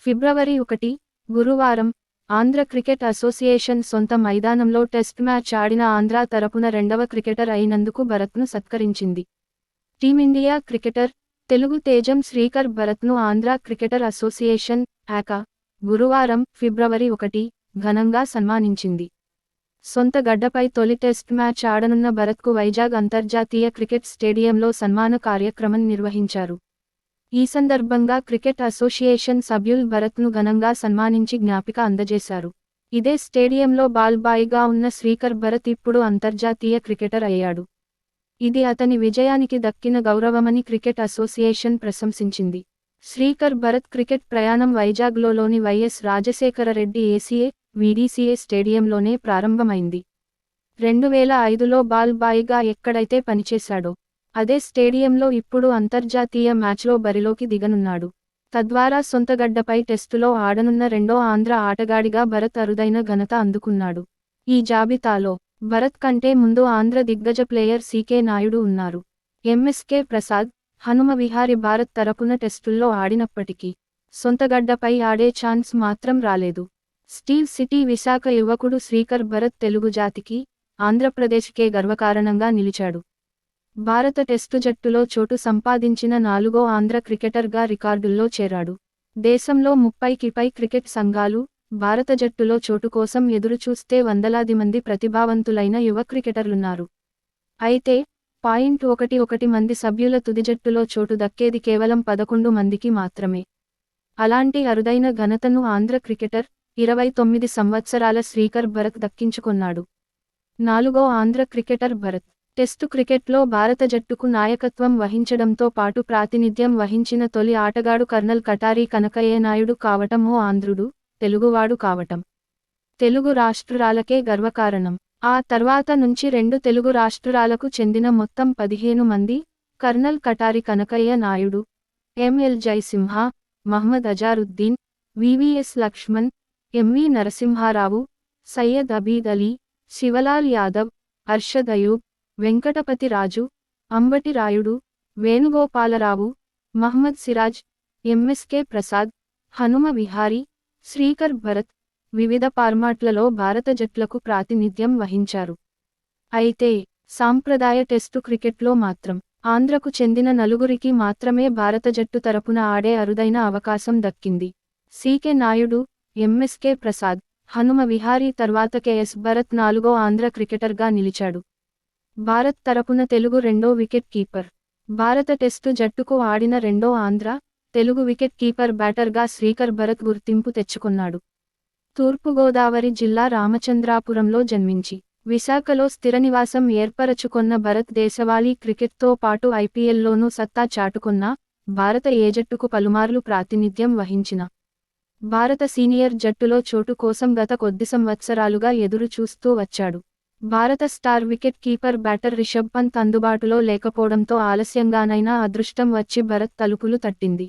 ఫిబ్రవరి 1, గురువారం Andhra cricket association సొంత మైదానంలో టెస్ట్ మ్యాచ్ ఆడిన ఆంధ్ర తరపున రెండవ క్రికెటర్ అయినందుకు భరత్ను సత్కరించింది. టీమిండియా క్రికెటర్, తెలుగు తేజం శ్రీకర్ భరత్ను ఆంధ్ర క్రికెటర్ అసోసియేషన్ (ఆకా) గురువారం ఫిబ్రవరి 1 ఘనంగా సన్మానించింది. సొంత గడ్డపై తొలి టెస్ట్ మ్యాచ్ ఆడనున్న భరత్కు వైజాగ్ అంతర్జాతీయ క్రికెట్ స్టేడియంలో సన్మాన కార్యక్రమం నిర్వహించారు. ఈ సందర్భంగా క్రికెట్ అసోసియేషన్ సభ్యులు భరత్ను ఘనంగా సన్మానించి జ్ఞాపిక అందజేశారు. ఇదే స్టేడియంలో బాల్ బాయ్గా ఉన్న శ్రీకర్ భరత్ ఇప్పుడు అంతర్జాతీయ క్రికెటర్ అయ్యాడు. ఇది అతని విజయానికి దక్కిన గౌరవమని క్రికెట్ అసోసియేషన్ ప్రశంసించింది. శ్రీకర్ భరత్ క్రికెట్ ప్రయాణం వైజాగ్లోని వైఎస్ రాజశేఖరరెడ్డి ఏసీఏ, వీడీసీఏ స్టేడియంలోనే ప్రారంభమైంది. 2005లో బాల్ బాయ్గా ఎక్కడైతే పనిచేశాడో అదే స్టేడియంలో ఇప్పుడు అంతర్జాతీయ మ్యాచ్లో బరిలోకి దిగనున్నాడు. తద్వారా సొంత గడ్డపై టెస్టులో ఆడనున్న రెండో ఆంధ్ర ఆటగాడిగా భరత్ అరుదైన ఘనత అందుకున్నాడు. ఈ జాబితాలో భరత్ కంటే ముందు ఆంధ్ర దిగ్గజ ప్లేయర్ సీకే నాయుడు ఉన్నారు. ఎంఎస్కే ప్రసాద్, హనుమ విహారి భారత్ తరపున టెస్టుల్లో ఆడినప్పటికీ సొంత గడ్డపై ఆడే ఛాన్స్ మాత్రం రాలేదు. స్టీల్ సిటీ విశాఖ యువకుడు శ్రీకర్ భరత్ తెలుగు జాతికి, ఆంధ్రప్రదేశ్కే గర్వకారణంగా నిలిచాడు. భారత టెస్టు జట్టులో చోటు సంపాదించిన 4వ ఆంధ్ర క్రికెటర్గా రికార్డుల్లో చేరాడు. దేశంలో 30కి పై క్రికెట్ సంఘాలు భారత జట్టులో చోటు కోసం ఎదురుచూస్తే వందలాది మంది ప్రతిభావంతులైన యువ క్రికెటర్లున్నారు. అయితే 1 మంది సభ్యుల తుది జట్టులో చోటు దక్కేది కేవలం 11 మందికి మాత్రమే. అలాంటి అరుదైన ఘనతను ఆంధ్ర క్రికెటర్, 29 సంవత్సరాల శ్రీకర్ భరత్ దక్కించుకొన్నాడు. 4వ ఆంధ్ర క్రికెటర్ భరత్ టెస్టు క్రికెట్లో భారత జట్టుకు నాయకత్వం వహించడంతో పాటు ప్రాతినిధ్యం వహించిన తొలి ఆటగాడు కర్నల్ కటారి కనకయ్య నాయుడు కావటం, ఓ ఆంధ్రుడు, తెలుగువాడు కావటం తెలుగు రాష్ట్రాలకే గర్వకారణం. ఆ తర్వాత నుంచి 2 తెలుగు రాష్ట్రాలకు చెందిన మొత్తం 15 మంది, కర్నల్ కటారి కనకయ్య నాయుడు, ఎంఎల్ జయసింహ, మహ్మద్ అజారుద్దీన్, వివిఎస్ లక్ష్మణ్, ఎంవి నరసింహారావు, సయ్యద్ అబీద్ అలీ, శివలాల్ యాదవ్, అర్షద్ అయూబ్, వెంకటపతి రాజు, అంబటి రాయుడు, వేణుగోపాలరావు, మహ్మద్ సిరాజ్, ఎంఎస్కే ప్రసాద్, హనుమ విహారీ, శ్రీకర్ భరత్ వివిధ ఫార్మాట్లలో భారత జట్లకు ప్రాతినిధ్యం వహించారు. అయితే సాంప్రదాయ టెస్టు క్రికెట్లో మాత్రం ఆంధ్రకు చెందిన 4గురికి మాత్రమే భారత జట్టు తరపున ఆడే అరుదైన అవకాశం దక్కింది. సీకే నాయుడు, ఎంఎస్కే ప్రసాద్, హనుమ విహారీ తర్వాత కెఎస్ భరత్ 4వ ఆంధ్ర క్రికెటర్గా నిలిచాడు. భారత్ తరపున తెలుగు రెండో వికెట్ కీపర్. భారత టెస్టు జట్టుకు ఆడిన రెండో ఆంధ్ర, తెలుగు వికెట్ కీపర్ బ్యాటర్గా శ్రీకర్ భరత్ గుర్తింపు తెచ్చుకున్నాడు. తూర్పుగోదావరి జిల్లా రామచంద్రాపురంలో జన్మించి విశాఖలో స్థిరనివాసం ఏర్పరచుకొన్న భరత్ దేశవాళీ క్రికెట్తో పాటు ఐపీఎల్లోనూ సత్తా చాటుకొన్నా, భారత ఏ జట్టుకు పలుమార్లు ప్రాతినిధ్యం వహించిన భారత సీనియర్ జట్టులో చోటు కోసం గత కొద్ది సంవత్సరాలుగా ఎదురు చూస్తూ వచ్చాడు. భారత star wicket keeper batter Rishabh Pant అందుబాటులో లేకపోవడంతో ఆలస్యంగానైనా అదృష్టం వచ్చి భరత్ తలుపులు తట్టింది.